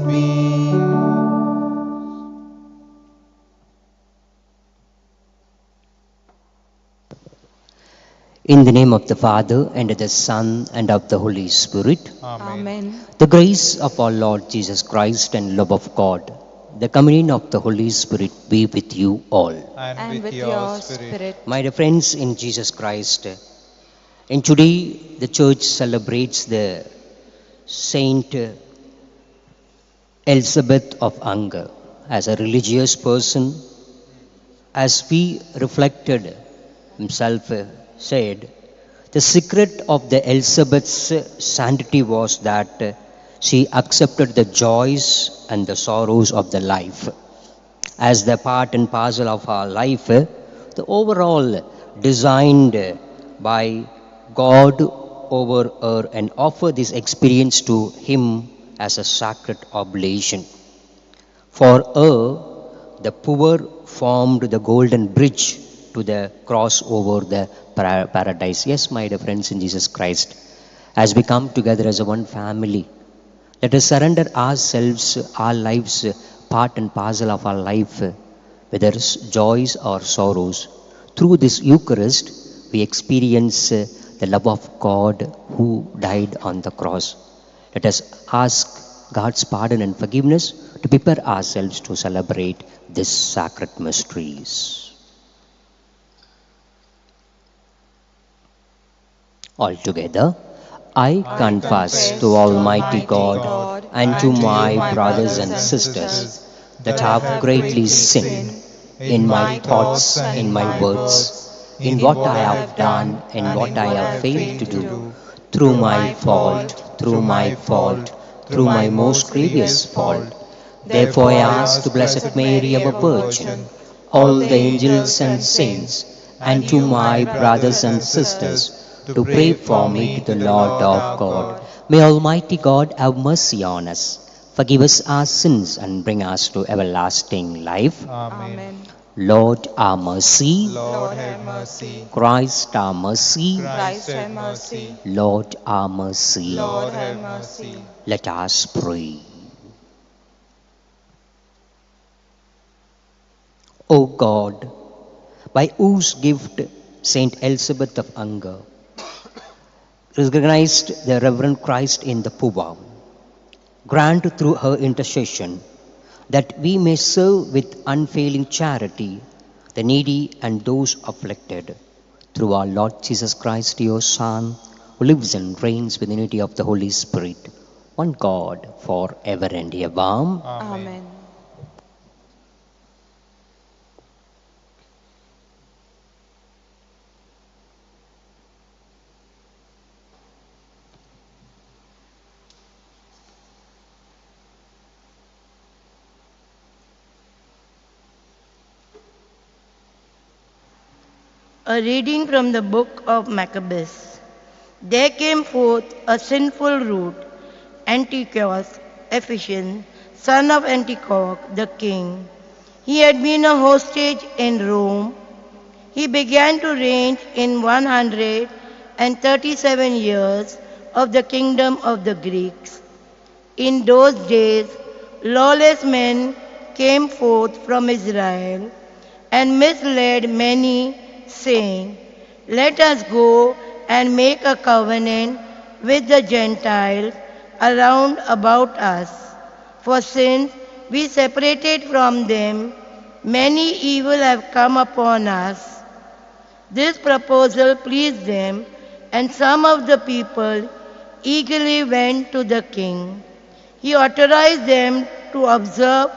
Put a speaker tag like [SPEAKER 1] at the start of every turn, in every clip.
[SPEAKER 1] peace.
[SPEAKER 2] In the name of the Father, and of the Son, and of the Holy Spirit.
[SPEAKER 1] Amen.
[SPEAKER 2] The grace of our Lord Jesus Christ and love of God, the communion of the Holy Spirit be with you all.
[SPEAKER 1] And with your spirit.
[SPEAKER 2] My dear friends in Jesus Christ, and today the Church celebrates the Saint Elizabeth of Unger as a religious person. As we reflected, himself said, the secret of the Elizabeth's sanctity was that she accepted the joys and the sorrows of the life as the part and parcel of our life, the overall designed by God over her, and offer this experience to him as a sacred oblation. For her, the poor formed the golden bridge to the cross over the paradise. Yes, my dear friends in Jesus Christ, as we come together as a one family, let us surrender ourselves, our lives, part and parcel of our life, whether it's joys or sorrows. Through this Eucharist, we experience the love of God who died on the cross. Let us ask God's pardon and forgiveness to prepare ourselves to celebrate these sacred mysteries. Altogether, I confess to Almighty God and to my brothers and sisters that I have greatly sinned in my thoughts, in my words, in what I have done and what I have failed to do, through my fault, through my most grievous fault. Therefore I ask to Blessed Mary, our Virgin, all the angels and saints, and to my brothers and sisters, to pray for me to the Lord our God. May Almighty God have mercy on us, forgive us our sins, and bring us to everlasting life.
[SPEAKER 1] Amen.
[SPEAKER 2] Lord, our mercy.
[SPEAKER 1] Lord, have mercy.
[SPEAKER 2] Christ, our mercy.
[SPEAKER 1] Christ, have mercy.
[SPEAKER 2] Lord, our mercy.
[SPEAKER 1] Lord, have mercy.
[SPEAKER 2] Let us pray. O God, by whose gift Saint Elizabeth of Unger recognized the Reverend Christ in the poor, grant through her intercession that we may serve with unfailing charity the needy and those afflicted. Through our Lord Jesus Christ, your Son, who lives and reigns with the unity of the Holy Spirit, one God, for ever and ever.
[SPEAKER 1] Amen.
[SPEAKER 3] A reading from the book of Maccabees. There came forth a sinful root, Antiochus Epiphanes, son of Antioch the king. He had been a hostage in Rome. He began to reign in 137 years of the kingdom of the Greeks. In those days, lawless men came forth from Israel and misled many, saying, "Let us go and make a covenant with the Gentiles around about us. For since we separated from them, many evil have come upon us." This proposal pleased them, and some of the people eagerly went to the king. He authorized them to observe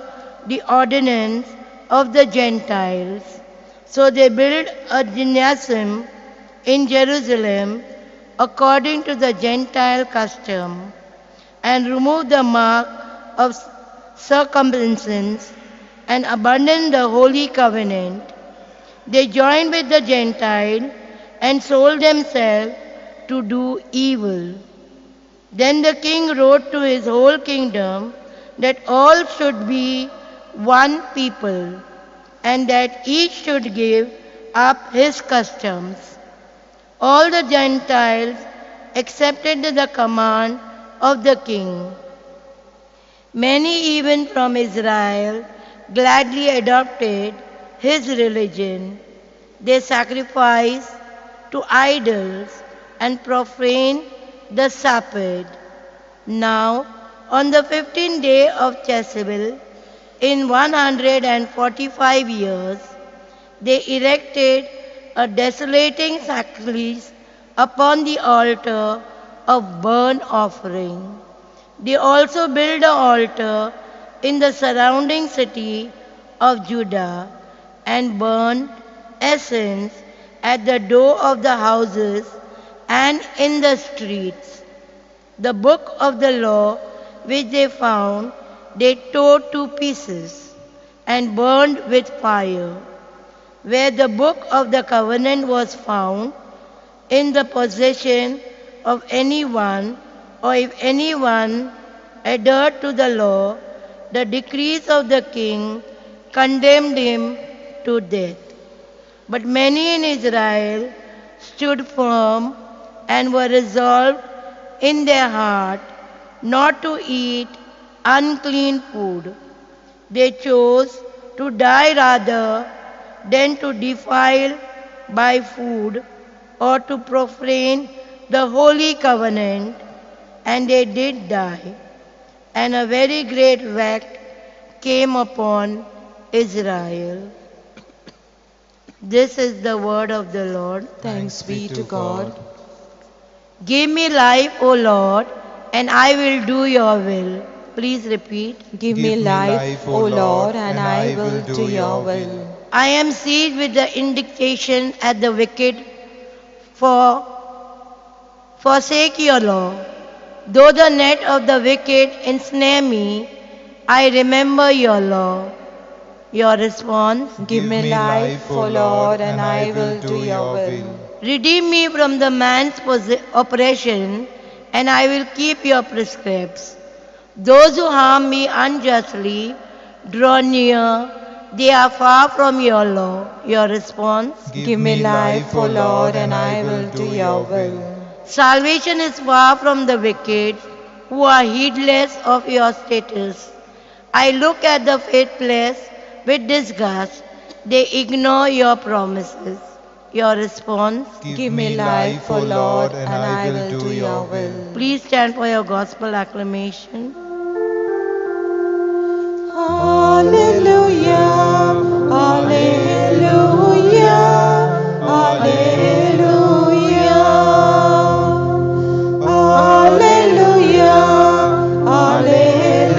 [SPEAKER 3] the ordinance of the Gentiles. So they built a gymnasium in Jerusalem according to the Gentile custom, and removed the mark of circumcision and abandoned the holy covenant. They joined with the Gentiles and sold themselves to do evil. Then the king wrote to his whole kingdom that all should be one people, and that each should give up his customs. All the Gentiles accepted the command of the king. Many, even from Israel, gladly adopted his religion. They sacrificed to idols and profaned the Sabbath. Now, on the 15th day of Chasuble, in 145 years, they erected a desolating sacrifice upon the altar of burnt offering. They also built an altar in the surrounding city of Judah and burned incense at the door of the houses and in the streets. The book of the law which they found, they tore to pieces and burned with fire. Where the book of the covenant was found in the possession of anyone, or if anyone adhered to the law, the decrees of the king condemned him to death. But many in Israel stood firm and were resolved in their heart not to eat unclean food. They chose to die rather than to defile by food or to profane the holy covenant, and they did die. And a very great wrath came upon Israel. This is the word of the Lord.
[SPEAKER 1] Thanks be to God.
[SPEAKER 3] Give me life, O Lord, and I will do your will. Please repeat.
[SPEAKER 1] Give me life, O Lord, and I will do your will.
[SPEAKER 3] I am seized with the indignation at the wicked, for forsake your law. Though the net of the wicked ensnare me, I remember your law. Your response.
[SPEAKER 1] Give me life, O Lord, and I will do your will.
[SPEAKER 3] Redeem me from the man's oppression, and I will keep your precepts. Those who harm me unjustly draw near, they are far from your law. Your response.
[SPEAKER 1] Give me life, O Lord, and I will do your will.
[SPEAKER 3] Salvation is far from the wicked, who are heedless of your statutes. I look at the faithless with disgust. They ignore your promises. Your response.
[SPEAKER 1] Give me life, O Lord, and I will do your will.
[SPEAKER 3] Please stand for your gospel acclamation.
[SPEAKER 1] Hallelujah, hallelujah, hallelujah, hallelujah, hallelujah,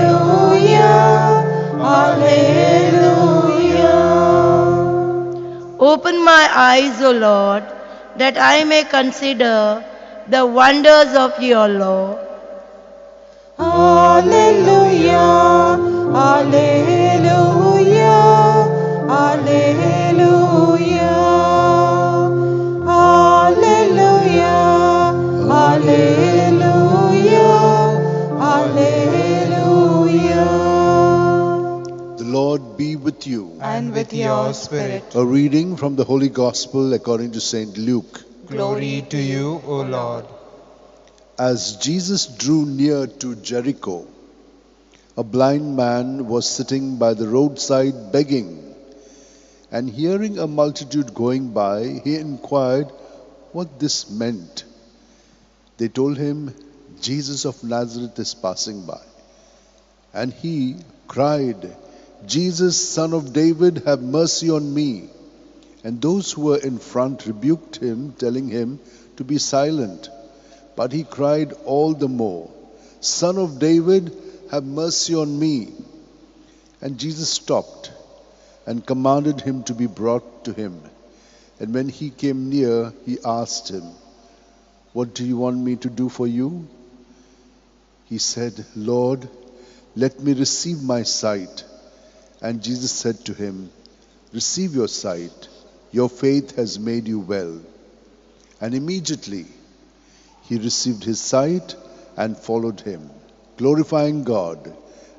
[SPEAKER 1] hallelujah.
[SPEAKER 3] Open my eyes, O Lord, that I may consider the wonders of your law.
[SPEAKER 1] Hallelujah, hallelujah, hallelujah, hallelujah, hallelujah, hallelujah.
[SPEAKER 4] The Lord be with you.
[SPEAKER 1] And with your spirit.
[SPEAKER 4] A reading from the Holy Gospel according to St. Luke.
[SPEAKER 1] Glory to you, O Lord.
[SPEAKER 4] As Jesus drew near to Jericho, a blind man was sitting by the roadside begging. And hearing a multitude going by, he inquired what this meant. They told him, Jesus of Nazareth is passing by. And he cried, Jesus, Son of David, have mercy on me. And those who were in front rebuked him, telling him to be silent. But he cried all the more, Son of David, have mercy on me. And Jesus stopped and commanded him to be brought to him. And when he came near, he asked him, what do you want me to do for you? He said, Lord, let me receive my sight. And Jesus said to him, receive your sight. Your faith has made you well. And immediately he received his sight and followed him, glorifying God.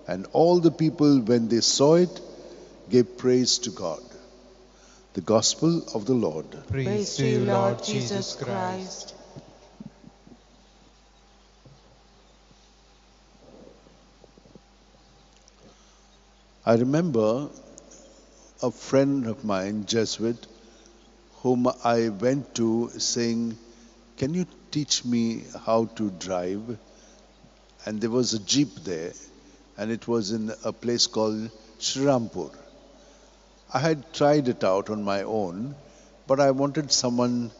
[SPEAKER 4] And all the people, when they saw it, gave praise to God. The Gospel of the Lord.
[SPEAKER 1] Praise to you, Lord Jesus Christ.
[SPEAKER 4] I remember a friend of mine, Jesuit, whom I went to saying, "Can you teach me how to drive?" And there was a jeep there, and it was in a place called Shriram. I had tried it out on my own, but I wanted someone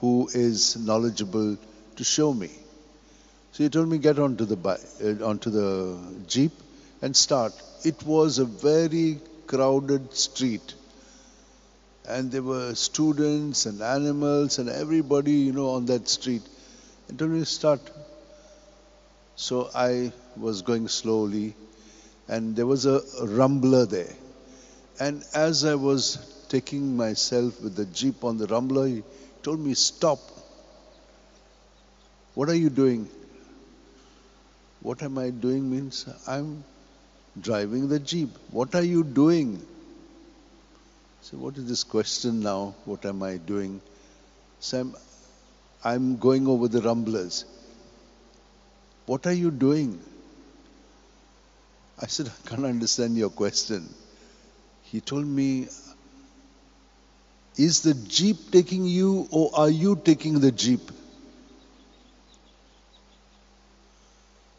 [SPEAKER 4] who is knowledgeable to show me. So he told me, get onto the jeep and start. It was a very crowded street, and there were students and animals and everybody, on that street. He told me to start. So I was going slowly, and there was a rumbler there. And as I was taking myself with the jeep on the rumbler, he told me, stop. What are you doing? What am I doing means I'm driving the jeep. What are you doing? So what is this question now? What am I doing? So I'm going over the rumblers. What are you doing? I said, I can't understand your question. He told me, is the jeep taking you or are you taking the jeep?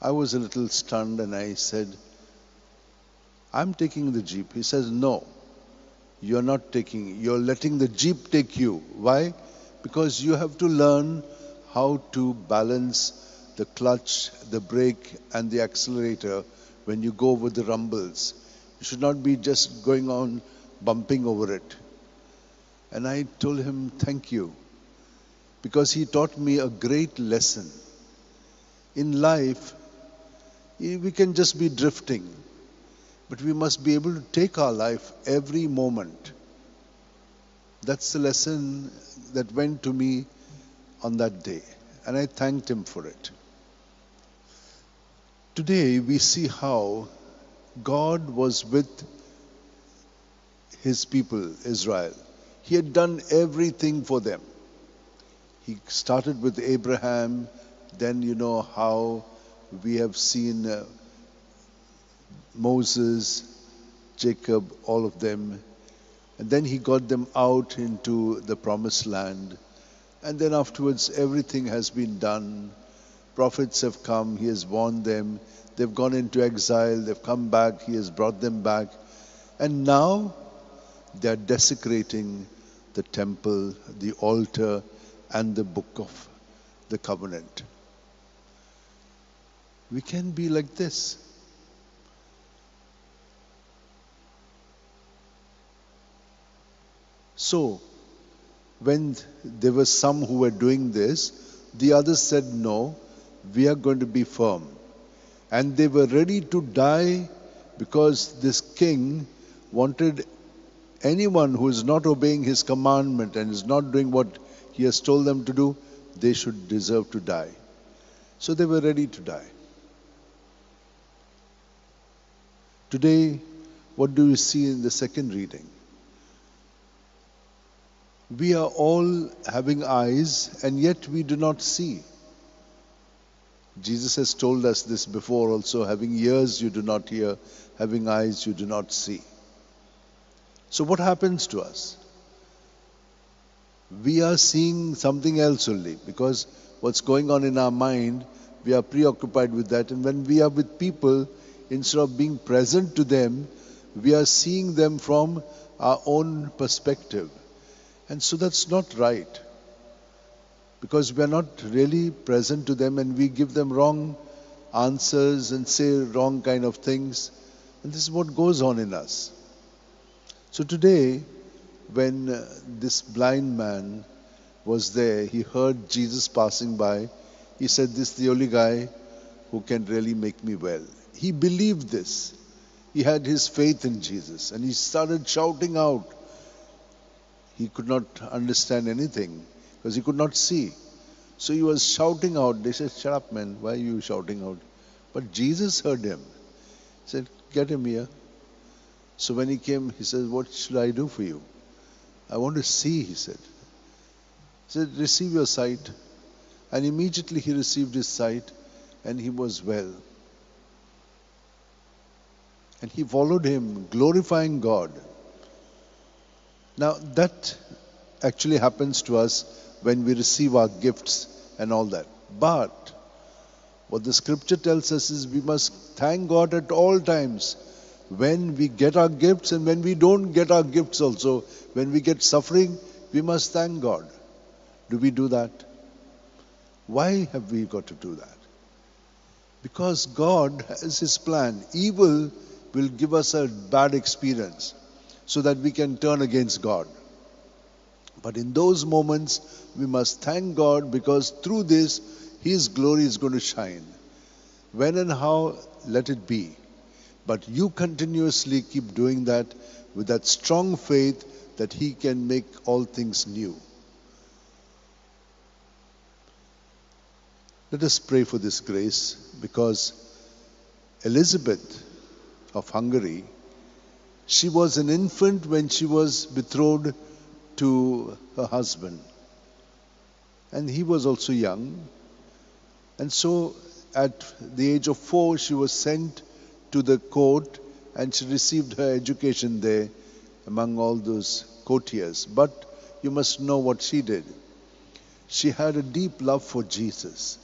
[SPEAKER 4] I was a little stunned and I said, I'm taking the jeep. He says, no, you're not taking, you're letting the jeep take you. Why? Because you have to learn how to balance the clutch, the brake, and the accelerator when you go over the rumbles. You should not be just going on bumping over it. And I told him, thank you, because he taught me a great lesson. In life, we can just be drifting, but we must be able to take our life every moment. That's the lesson that went to me on that day, and I thanked him for it. Today, we see how God was with his people, Israel. He had done everything for them. He started with Abraham, then how we have seen Moses, Jacob, all of them. And then he got them out into the promised land. And then afterwards, everything has been done. Prophets have come, he has warned them. They've gone into exile, they've come back, he has brought them back. And now they are desecrating the temple, the altar, and the book of the covenant. We can be like this. So, when there were some who were doing this, the others said, no, we are going to be firm. And they were ready to die because this king wanted anyone who is not obeying his commandment and is not doing what he has told them to do, they should deserve to die. So they were ready to die. Today, what do we see in the second reading? We are all having eyes and yet we do not see. Jesus has told us this before also, having ears you do not hear, having eyes you do not see. So what happens to us? We are seeing something else only, because what's going on in our mind, we are preoccupied with that. And when we are with people, instead of being present to them, we are seeing them from our own perspective. And so that's not right, because we are not really present to them and we give them wrong answers and say wrong kind of things. And this is what goes on in us. So today, when this blind man was there, he heard Jesus passing by. He said, this is the only guy who can really make me well. He believed this. He had his faith in Jesus and he started shouting out. He could not understand anything because he could not see. So he was shouting out. They said, shut up, man. Why are you shouting out? But Jesus heard him. He said, get him here. So when he came, he said, what should I do for you? I want to see, he said. He said, receive your sight. And immediately he received his sight and he was well. And he followed him, glorifying God. Now, that actually happens to us when we receive our gifts and all that. But what the scripture tells us is we must thank God at all times. When we get our gifts and when we don't get our gifts also, when we get suffering, we must thank God. Do we do that? Why have we got to do that? Because God has His plan. Evil will give us a bad experience so that we can turn against God. But in those moments, we must thank God because through this, His glory is going to shine. When and how, let it be. But you continuously keep doing that with that strong faith that He can make all things new. Let us pray for this grace, because Elizabeth of Hungary, she was an infant when she was betrothed to her husband. And he was also young. And so at the age of 4, she was sent to the court and she received her education there among all those courtiers. But you must know what she did. She had a deep love for Jesus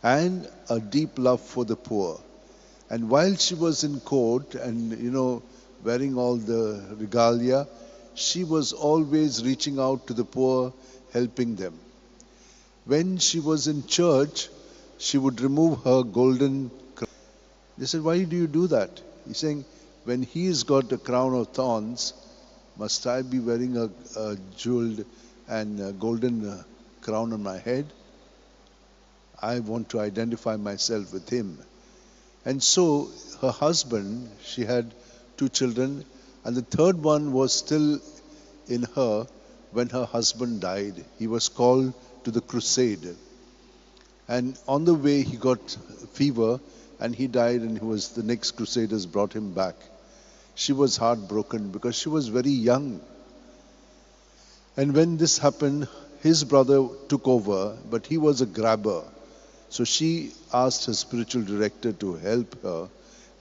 [SPEAKER 4] and a deep love for the poor. And while she was in court and, wearing all the regalia, she was always reaching out to the poor, helping them. When she was in church, she would remove her golden crown. They said, why do you do that? He's saying, when he's got a crown of thorns, must I be wearing a jeweled and a golden crown on my head? I want to identify myself with him. And so her husband, she had 2 children, and the third one was still in her when her husband died. He was called to the crusade. And on the way he got fever and he died, and the next crusaders brought him back. She was heartbroken because she was very young. And when this happened, his brother took over, but he was a grabber. So she asked her spiritual director to help her,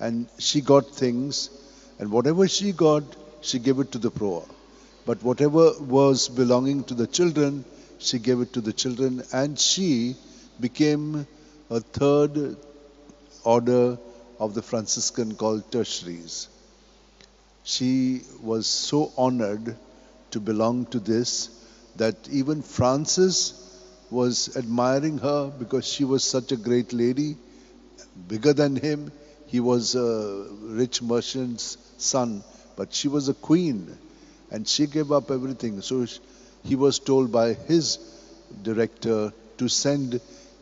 [SPEAKER 4] and she got things, and whatever she got, she gave it to the poor. But whatever was belonging to the children, she gave it to the children, and she became a third order of the Franciscan called tertiaries. She was so honored to belong to this that even Francis was admiring her because she was such a great lady, bigger than him. He was a rich merchant's son, but she was a queen and she gave up everything. So he was told by his director to send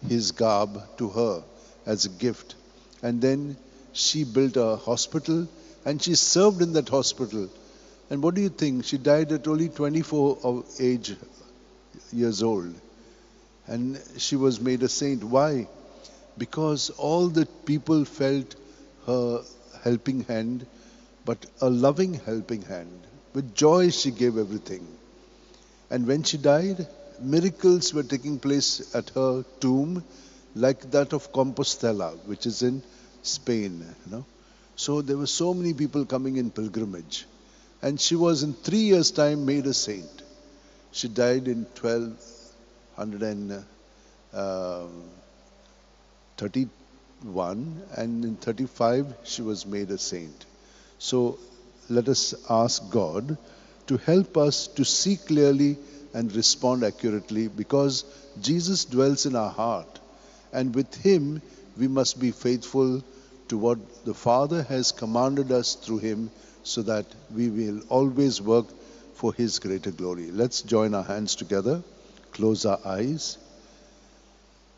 [SPEAKER 4] his garb to her as a gift. And then she built a hospital and she served in that hospital. And what do you think? She died at only 24 years old. And she was made a saint. Why? Because all the people felt her helping hand, but a loving helping hand. With joy she gave everything. And when she died, miracles were taking place at her tomb, like that of Compostela, which is in Spain. So there were so many people coming in pilgrimage. And she was in 3 years' time made a saint. She died in 1231, and in 35 she was made a saint. So let us ask God to help us to see clearly and respond accurately, because Jesus dwells in our heart, and with him we must be faithful to what the Father has commanded us through him, so that we will always work for his greater glory. Let's join our hands together, close our eyes,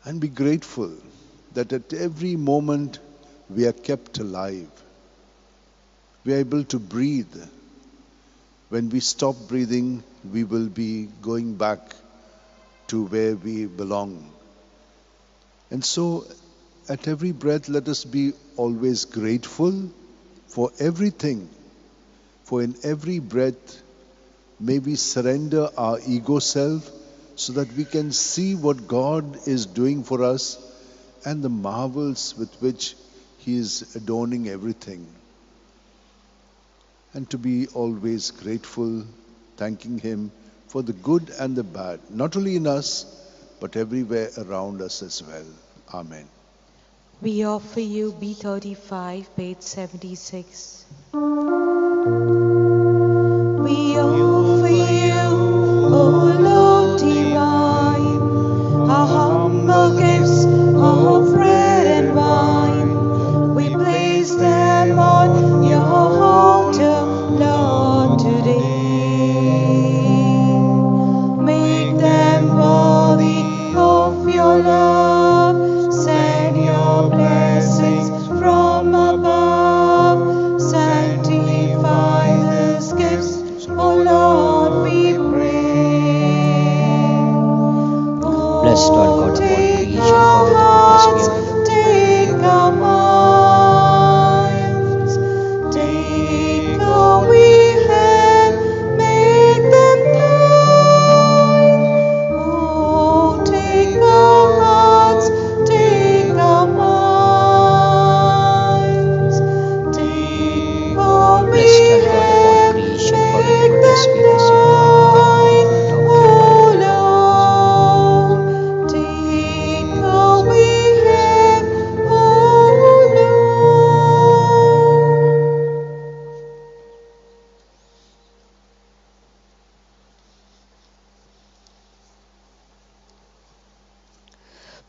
[SPEAKER 4] and be grateful that at every moment we are kept alive. We are able to breathe. When we stop breathing, we will be going back to where we belong. And so, at every breath, let us be always grateful for everything. For in every breath, may we surrender our ego self so that we can see what God is doing for us and the marvels with which he is adorning everything. and to be always grateful, thanking Him for the good and the bad, not only in us, but everywhere around us as well. Amen.
[SPEAKER 1] We offer you B35, page 76. We offer you, O Lord divine, our humble gifts of bread and wine. We place them on your altar, Lord, today. Make them worthy of your love. Send your blessings from above. Sanctify these gifts, O Lord, we pray.
[SPEAKER 2] Blessed Lord God of all creation, for with the goodness we have
[SPEAKER 1] Take our minds, take all we have, make them thine. Oh, take our hearts, take our minds, take all we
[SPEAKER 2] Blessed Lord God of all
[SPEAKER 1] have,
[SPEAKER 2] creation, for with the
[SPEAKER 1] make
[SPEAKER 2] goodness
[SPEAKER 1] them
[SPEAKER 2] we have received light from the
[SPEAKER 1] thine.
[SPEAKER 2] fruit of
[SPEAKER 1] Oh
[SPEAKER 2] your
[SPEAKER 1] Lord, take all we have, oh Lord.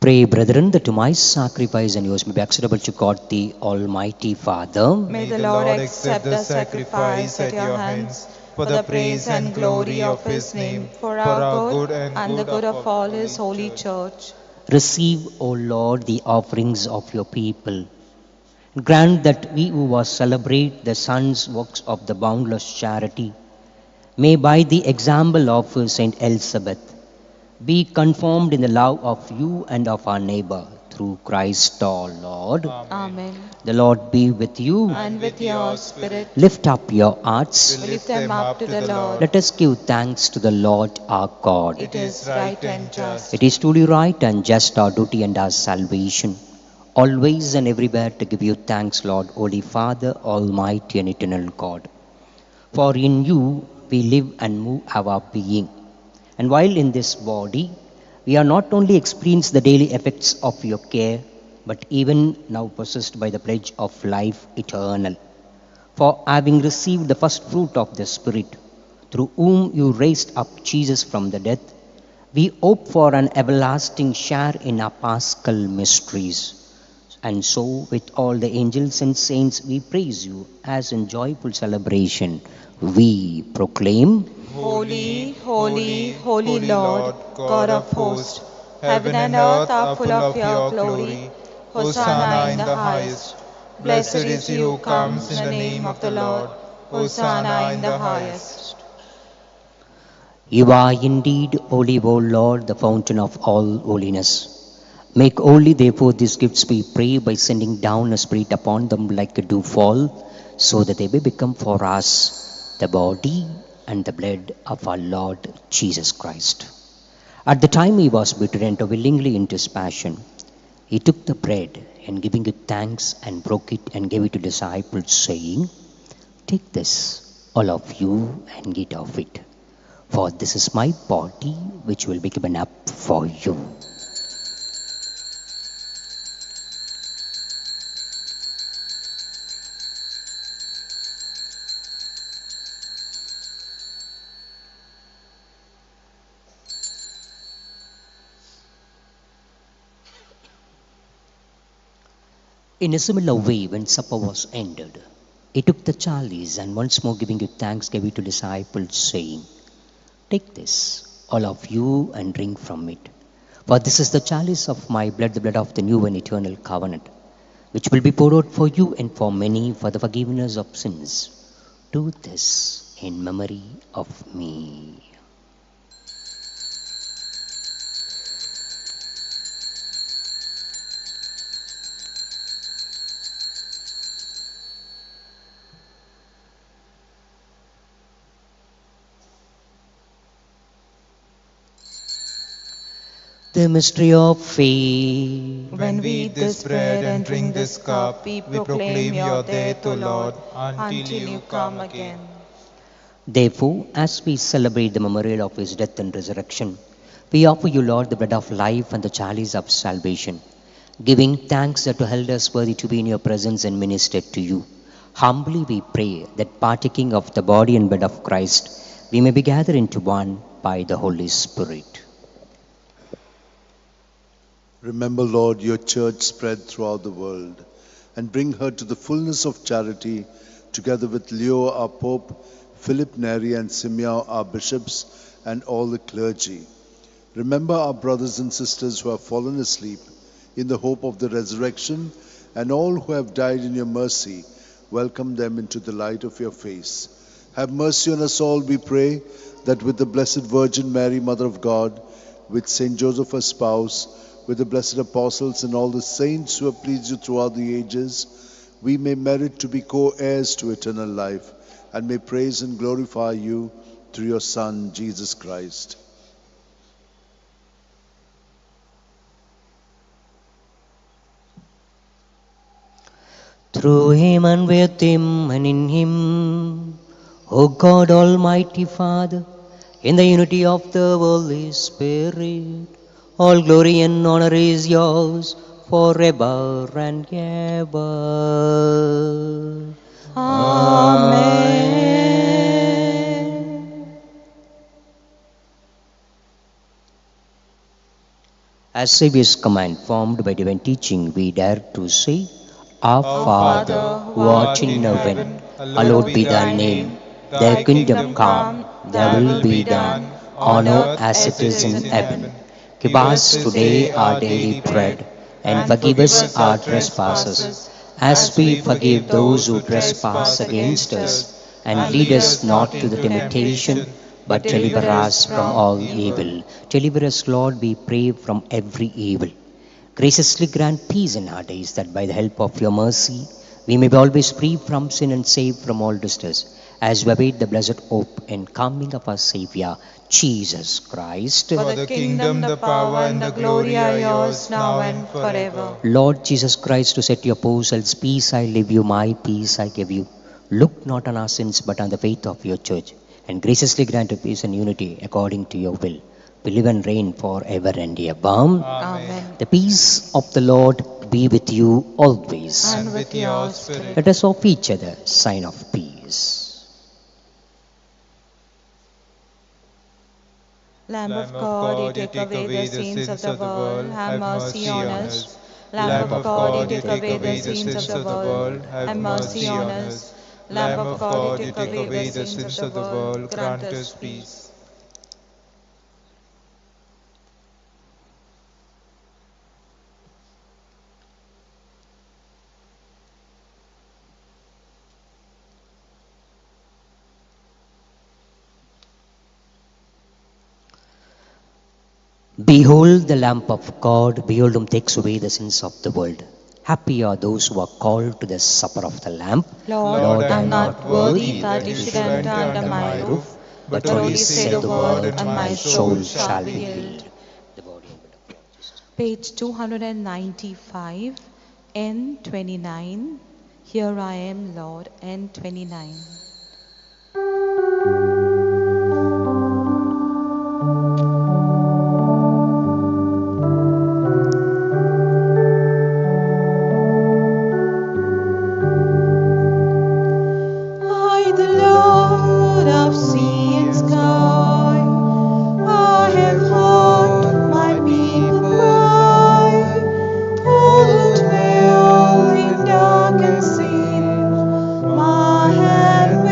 [SPEAKER 2] Pray, brethren, that my sacrifice and yours may be acceptable to God the Almighty Father.
[SPEAKER 1] May the Lord accept the sacrifice at your hands for the praise and glory of his name, for our good and the good of all his holy church.
[SPEAKER 2] Receive, O Lord, the offerings of your people. Grant that we who celebrate the Son's works of the boundless charity may, by the example of Saint Elizabeth, be conformed in the love of you and of our neighbor, through Christ our Lord.
[SPEAKER 1] Amen.
[SPEAKER 2] The Lord be with you.
[SPEAKER 1] And with your spirit,
[SPEAKER 2] Lift up your hearts.
[SPEAKER 1] we lift them up to the Lord.
[SPEAKER 2] Let us give thanks to the Lord our God.
[SPEAKER 1] It is right and just.
[SPEAKER 2] It is truly right and just, our duty and our salvation, always and everywhere to give you thanks, Lord, Holy Father, Almighty and eternal God. For in you we live and move our being. And while in this body, we are not only experience the daily effects of your care, but even now possessed by the pledge of life eternal. For having received the first fruit of the Spirit, through whom you raised up Jesus from the dead, we hope for an everlasting share in our paschal mysteries. And so, with all the angels and saints, we praise you as in joyful celebration. We proclaim,
[SPEAKER 1] Holy, holy, holy Lord, God of hosts, heaven and earth are full of your glory. Hosanna in the highest. Blessed is he who comes in the name of the Lord. Hosanna in the highest.
[SPEAKER 2] You are indeed holy, O Lord, the fountain of all holiness. Make holy, therefore, these gifts, we pray, by sending down a Spirit upon them like a dewfall, so that they may become for us the body and the blood of our Lord Jesus Christ. At the time he was betrayed and entered willingly into his passion, he took the bread and, giving it thanks, and broke it and gave it to the disciples, saying, "Take this, all of you, and eat of it. For this is my body, which will be given up for you." In a similar way, when supper was ended, he took the chalice and, once more giving it thanks, gave it to disciples, saying, "Take this, all of you, and drink from it. For this is the chalice of my blood, the blood of the new and eternal covenant, which will be poured out for you and for many for the forgiveness of sins. Do this in memory of me." The mystery of faith.
[SPEAKER 1] When we eat this bread and drink this cup, we proclaim your death, O Lord, until you come again.
[SPEAKER 2] Therefore, as we celebrate the memorial of his death and resurrection, we offer you, Lord, the bread of life and the chalice of salvation, giving thanks that you held us worthy to be in your presence and ministered to you. Humbly we pray that partaking of the body and blood of Christ, we may be gathered into one by the Holy Spirit.
[SPEAKER 4] Remember, Lord, your church spread throughout the world, and bring her to the fullness of charity, together with Leo, our Pope, Philip Neri and Simeon, our bishops, and all the clergy. Remember our brothers and sisters who have fallen asleep in the hope of the resurrection, and all who have died in your mercy. Welcome them into the light of your face. Have mercy on us all, we pray, that with the Blessed Virgin Mary, Mother of God, with Saint Joseph, her spouse, with the blessed apostles and all the saints who have pleased you throughout the ages, we may merit to be co-heirs to eternal life, and may praise and glorify you through your Son, Jesus Christ.
[SPEAKER 2] Through him and with him and in him, O God Almighty Father, in the unity of the Holy Spirit, all glory and honor is yours forever and ever.
[SPEAKER 1] Amen.
[SPEAKER 2] As Xavier's command, formed by divine teaching, we dare to say, Our Father, who art in heaven, hallowed be thy name. Thy kingdom come, thy will be done, on earth as it is in heaven. Give us today our daily bread, and forgive us our trespasses, as we forgive those who trespass against us. And lead us not to the temptation, but deliver us from all evil. Deliver us, Lord, we pray, from every evil. Graciously grant peace in our days, that by the help of your mercy, we may be always free from sin and saved from all distress, as we await the blessed hope and coming of our Savior, Jesus Christ.
[SPEAKER 1] For the kingdom, the power, and the glory are yours, now and forever.
[SPEAKER 2] Lord Jesus Christ, to set your apostles, peace I leave you, my peace I give you. Look not on our sins, but on the faith of your church, and graciously grant us peace and unity according to your will. We live and reign forever and ever.
[SPEAKER 1] Amen.
[SPEAKER 2] The peace of the Lord be with you always.
[SPEAKER 1] And with your spirit.
[SPEAKER 2] Let us offer each other sign of peace.
[SPEAKER 1] Lamb of God, you take away the sins of the world, have mercy on us. Lamb of God, you take away the sins of the world, have mercy on us. Lamb of God, you take away the sins of the world, grant us peace.
[SPEAKER 2] Behold the Lamb of God, behold whom takes away the sins of the world. Happy are those who are called to the supper of the Lamb.
[SPEAKER 1] Lord, I am not worthy that you should enter under my roof, but only say the word, and my soul shall be healed. Page 295, N29. Here I am, Lord, N29. I, the Lord of sea and sky, I have heard my people cry. All who dwell in dark and sin, my hand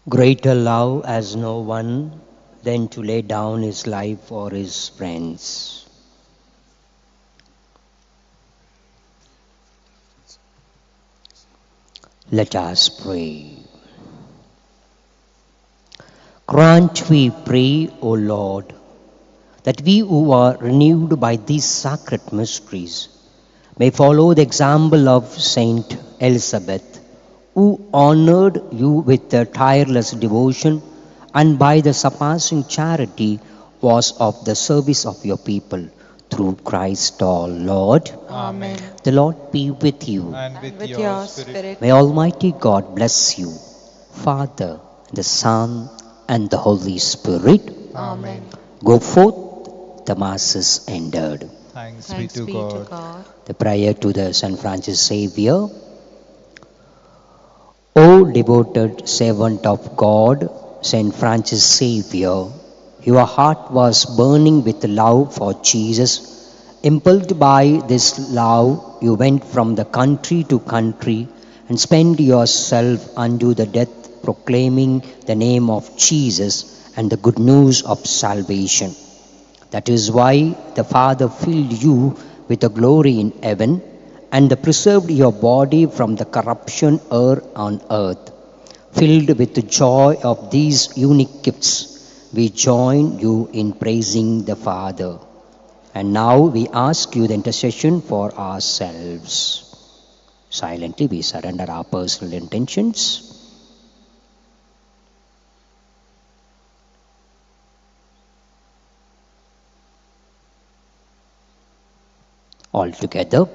[SPEAKER 2] Greater love has no one than to lay down his life for his friends. Let us pray. Grant, we pray, O Lord, that we who are renewed by these sacred mysteries may follow the example of Saint Elizabeth, who honored you with a tireless devotion and by the surpassing charity was of the service of your people. Through Christ our Lord.
[SPEAKER 1] Amen.
[SPEAKER 2] The Lord be with you.
[SPEAKER 1] And
[SPEAKER 3] And
[SPEAKER 1] with
[SPEAKER 3] with
[SPEAKER 1] your
[SPEAKER 3] your
[SPEAKER 1] spirit.
[SPEAKER 3] spirit.
[SPEAKER 2] May Almighty God bless you, Father, the Son, and the Holy Spirit.
[SPEAKER 1] Amen.
[SPEAKER 2] Go forth, the Mass is ended.
[SPEAKER 1] Thanks be
[SPEAKER 3] Thanks
[SPEAKER 1] to
[SPEAKER 3] be to
[SPEAKER 1] God.
[SPEAKER 3] God.
[SPEAKER 2] The prayer to the St. Francis Xavier. O devoted servant of God, St. Francis Xavier, your heart was burning with love for Jesus. Impelled by this love, you went from the country to country and spent yourself unto the death, proclaiming the name of Jesus and the good news of salvation. That is why the Father filled you with a glory in heaven and preserved your body from the corruption here on earth. Filled with the joy of these unique gifts, we join you in praising the Father. And now we ask you the intercession for ourselves. Silently we surrender our personal intentions. Altogether,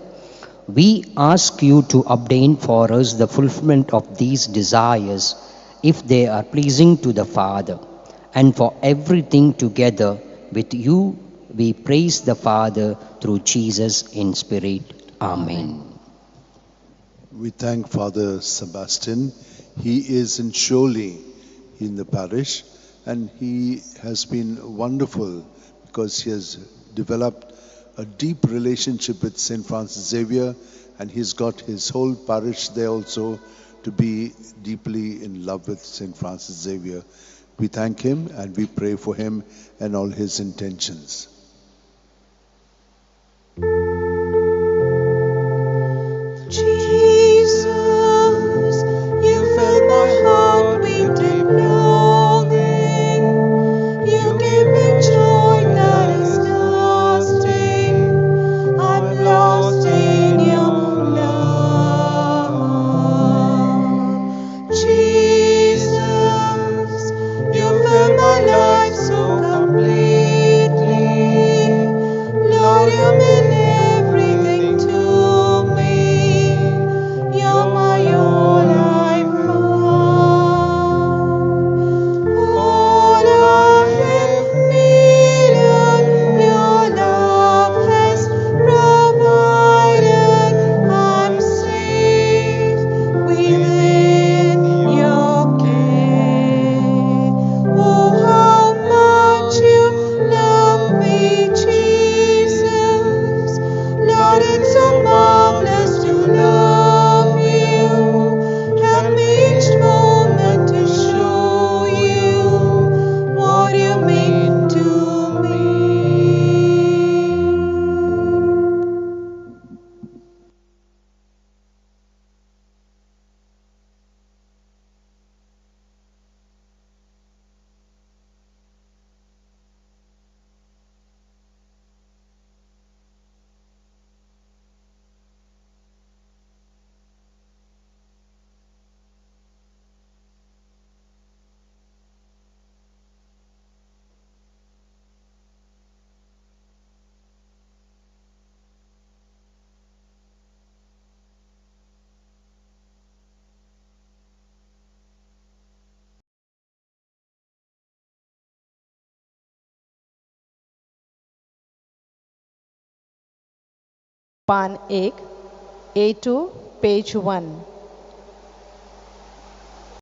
[SPEAKER 2] we ask you to obtain for us the fulfillment of these desires if they are pleasing to the Father. And for everything together with you, we praise the Father through Jesus in spirit. Amen.
[SPEAKER 4] We thank Father Sebastian. He is in Sholi in the parish, and he has been wonderful because he has developed a deep relationship with St. Francis Xavier, and he's got his whole parish there also to be deeply in love with St. Francis Xavier. We thank him and we pray for him and all his intentions.
[SPEAKER 1] Jesus, you fill my heart with deep longing. You give me joy that is lasting. I'm lost in your love. Jesus, you fill my life so completely. Lord, you mean everything to me. You're my all I've found. All I have needed, your love has provided. I'm safe within your care. Oh, how much you love me, Jesus. Lord, it's so marvelous to love you. Help me each moment to show you what you mean to me.
[SPEAKER 5] पान 1 A2 page 1